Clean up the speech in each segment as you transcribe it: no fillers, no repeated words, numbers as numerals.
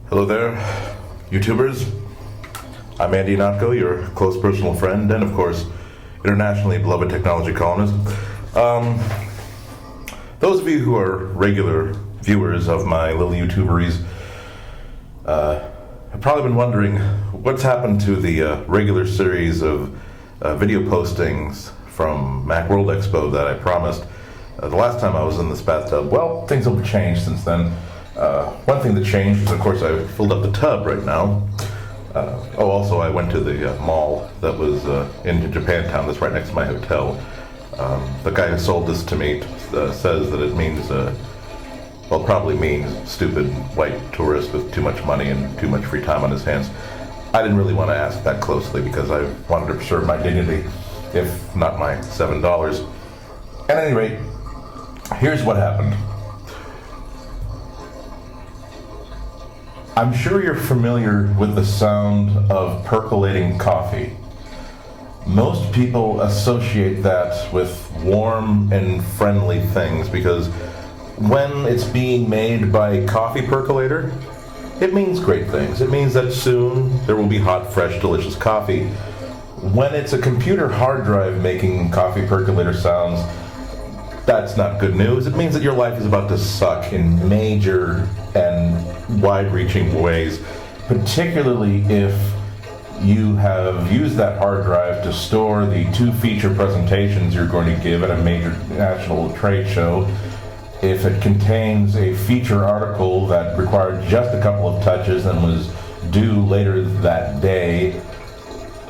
Hello there, YouTubers. I'm Ihnatko, your close personal friend, and of course, internationally beloved technology columnist. Those of you who are regular viewers of my little YouTuberies have probably been wondering what's happened to the regular series of video postings from Macworld Expo that I promised the last time I was in this bathtub. Well, things have changed since then. One thing that changed is, of course, I filled up the tub right now. Also, I went to the mall that was in Japantown that's right next to my hotel. The guy who sold this to me says that it means, probably means stupid white tourist with too much money and too much free time on his hands. I didn't really want to ask that closely because I wanted to preserve my dignity, if not my $7. At any rate, here's what happened. I'm sure you're familiar with the sound of percolating coffee. Most people associate that with warm and friendly things because when it's being made by a coffee percolator, it means great things. It means that soon there will be hot, fresh, delicious coffee. When it's a computer hard drive making coffee percolator sounds, that's not good news. It means that your life is about to suck in major and wide-reaching ways, particularly if you have used that hard drive to store the 2 feature presentations you're going to give at a major national trade show. If it contains a feature article that required just a couple of touches and was due later that day,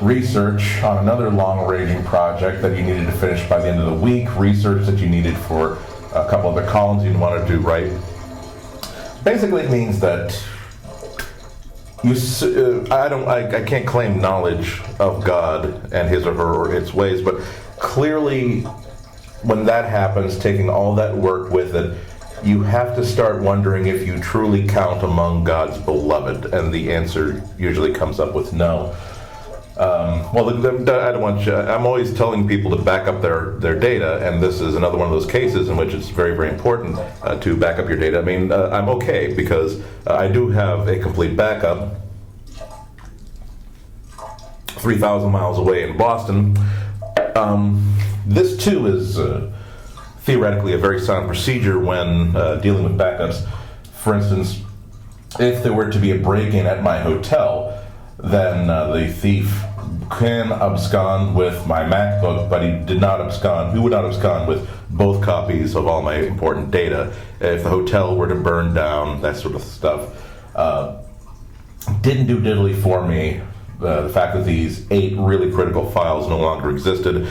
research on another long-ranging project that you needed to finish by the end of the week, research that you needed for a couple of the columns you'd want to do right. Basically, it means that I can't claim knowledge of God and his or her or its ways, but clearly when that happens, taking all that work with it, you have to start wondering if you truly count among God's beloved, and the answer usually comes up with no. I don't want you, I'm always telling people to back up their data, and this is another one of those cases in which it's very, very important to back up your data. I mean, I'm okay because I do have a complete backup 3,000 miles away in Boston. This too is theoretically a very sound procedure when dealing with backups. For instance, if there were to be a break-in at my hotel, then the thief can abscond with my MacBook, but he would not abscond with both copies of all my important data. If the hotel were to burn down, that sort of stuff. Didn't do diddly for me. The fact that these 8 really critical files no longer existed.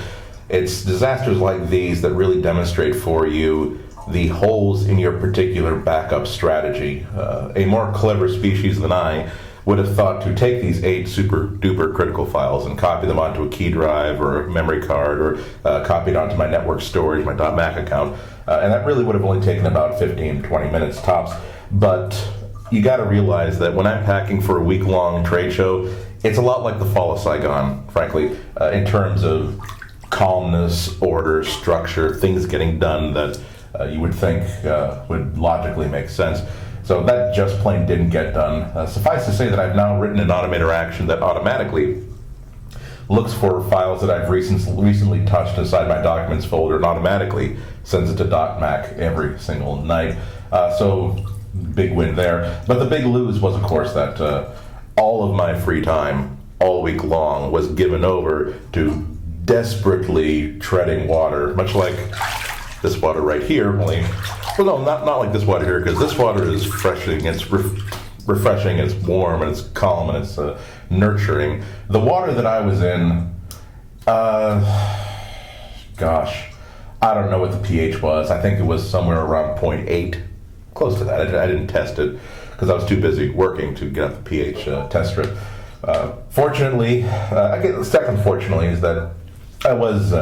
It's disasters like these that really demonstrate for you the holes in your particular backup strategy. A more clever species than I would have thought to take these 8 super duper critical files and copy them onto a key drive or a memory card or copy it onto my network storage, my .Mac account, and that really would have only taken about 15-20 minutes tops. But you got to realize that when I'm packing for a week-long trade show, it's a lot like the fall of Saigon, frankly, in terms of calmness, order, structure, things getting done that you would think would logically make sense. So that just plain didn't get done. Suffice to say that I've now written an automated action that automatically looks for files that I've recently touched inside my documents folder and automatically sends it to .Mac every single night. So big win there. But the big lose was, of course, that all of my free time all week long was given over to desperately treading water, much like this water right here, only, well, no, not like this water here, because this water is refreshing, it's refreshing, it's warm, and it's calm, and it's nurturing. The water that I was in, gosh, I don't know what the pH was. I think it was somewhere around 0.8, close to that. I didn't test it, because I was too busy working to get out the pH test strip. Fortunately, the second fortunately is that I was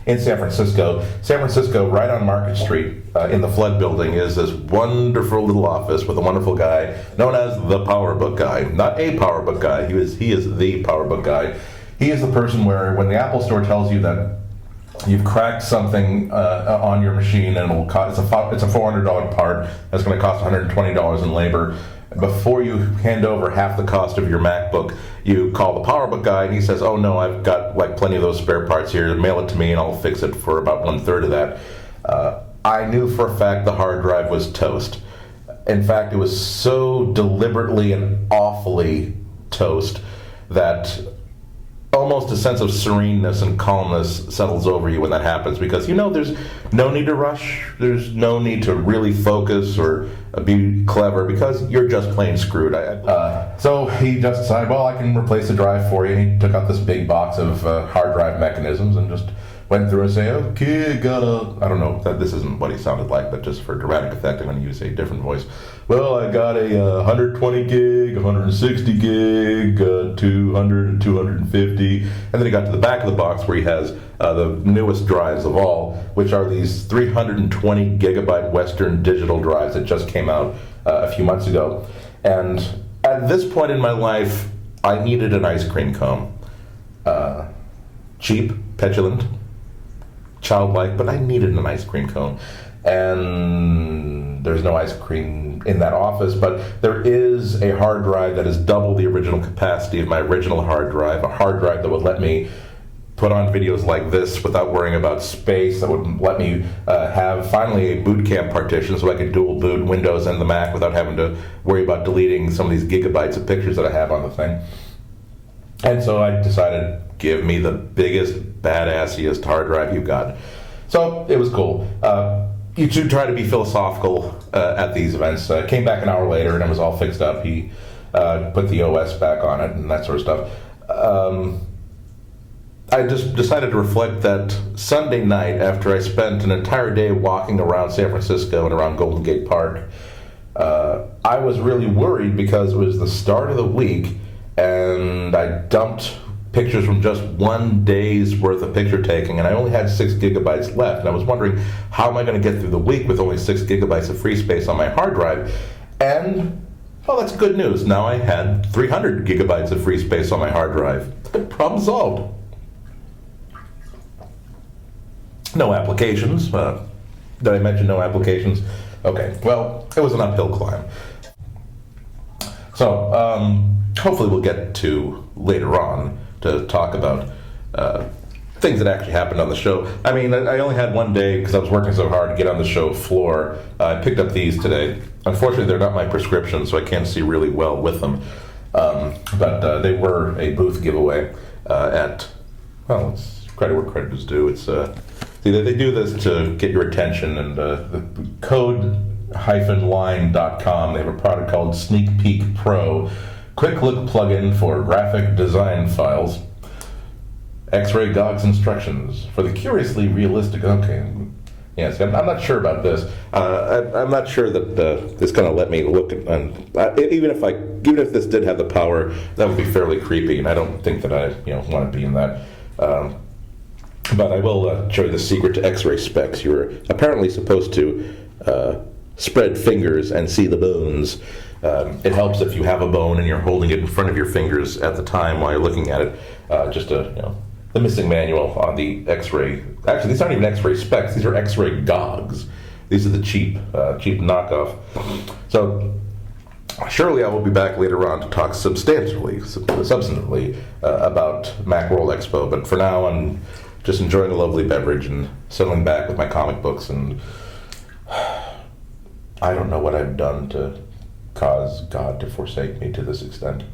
in San Francisco. San Francisco, right on Market Street, in the Flood Building, is this wonderful little office with a wonderful guy known as the PowerBook guy. Not a PowerBook guy. He is the PowerBook guy. He is the person where when the Apple Store tells you that you've cracked something on your machine and it's a $400 part that's going to cost $120 in labor, before you hand over half the cost of your MacBook, you call the PowerBook guy and he says, oh no, I've got like plenty of those spare parts here, mail it to me and I'll fix it for about 1/3 of that. I knew for a fact the hard drive was toast. In fact, it was so deliberately and awfully toast that almost a sense of sereneness and calmness settles over you when that happens, because you know there's no need to rush, there's no need to really focus or be clever, because you're just plain screwed. So he just decided, well, I can replace the drive for you, and he took out this big box of hard drive mechanisms and just went through and say, okay, I don't know, this isn't what he sounded like, but just for dramatic effect, I'm going to use a different voice. Well, I got a 120 gig, 160 gig, 200, 250, and then he got to the back of the box where he has the newest drives of all, which are these 320 gigabyte Western digital drives that just came out a few months ago. And at this point in my life, I needed an ice cream cone. Cheap, petulant, childlike, but I needed an ice cream cone. And there's no ice cream in that office, but there is a hard drive that is double the original capacity of my original hard drive, a hard drive that would let me put on videos like this without worrying about space, that would let me have finally a boot camp partition so I could dual boot Windows and the Mac without having to worry about deleting some of these gigabytes of pictures that I have on the thing. And so I decided, give me the biggest, badassiest hard drive you've got. So it was cool. You should try to be philosophical at these events. Came back an hour later and it was all fixed up. He put the OS back on it and that sort of stuff. I just decided to reflect that Sunday night, after I spent an entire day walking around San Francisco and around Golden Gate Park, I was really worried because it was the start of the week and I dumped pictures from just one day's worth of picture taking, and I only had 6 gigabytes left. And I was wondering, how am I going to get through the week with only 6 gigabytes of free space on my hard drive? And, well, that's good news. Now I had 300 gigabytes of free space on my hard drive. Problem solved. No applications. Did I mention no applications? Okay, well, it was an uphill climb. So, hopefully we'll get to later on to talk about things that actually happened on the show. I mean, I only had one day because I was working so hard to get on the show floor. I picked up these today. Unfortunately, they're not my prescription, so I can't see really well with them. But they were a booth giveaway at, well, it's credit where credit is due. It's they do this to get your attention, and the code-line.com, they have a product called Sneak Peek Pro. Quick look plugin for graphic design files. X-ray Gogs instructions for the curiously realistic. Okay, yes, I'm not sure about this. I'm not sure that it's going to let me look at. Even if this did have the power, that would be fairly creepy, and I don't think that I want to be in that. But I will show you the secret to X-ray specs. You're apparently supposed to spread fingers and see the bones. It helps if you have a bone and you're holding it in front of your fingers at the time while you're looking at it. The missing manual on the X-ray. Actually, these aren't even X-ray specs. These are X-ray Gogs. These are the cheap knockoff. So surely I will be back later on to talk substantively about Macworld Expo. But for now, I'm just enjoying a lovely beverage and settling back with my comic books. And I don't know what I've done to cause God to forsake me to this extent.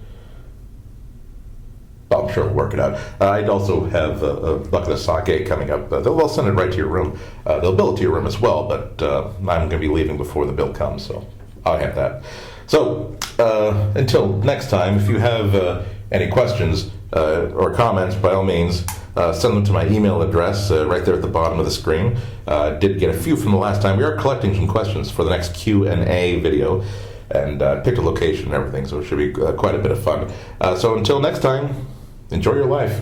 Well, I'm sure I'll work it out. I'd also have a bucket of sake coming up. They'll send it right to your room. They'll bill it to your room as well, but I'm going to be leaving before the bill comes, so I'll have that. So, until next time, if you have any questions or comments, by all means, send them to my email address right there at the bottom of the screen. Did get a few from the last time. We are collecting some questions for the next Q&A video, and picked a location and everything, so it should be quite a bit of fun. So until next time, enjoy your life.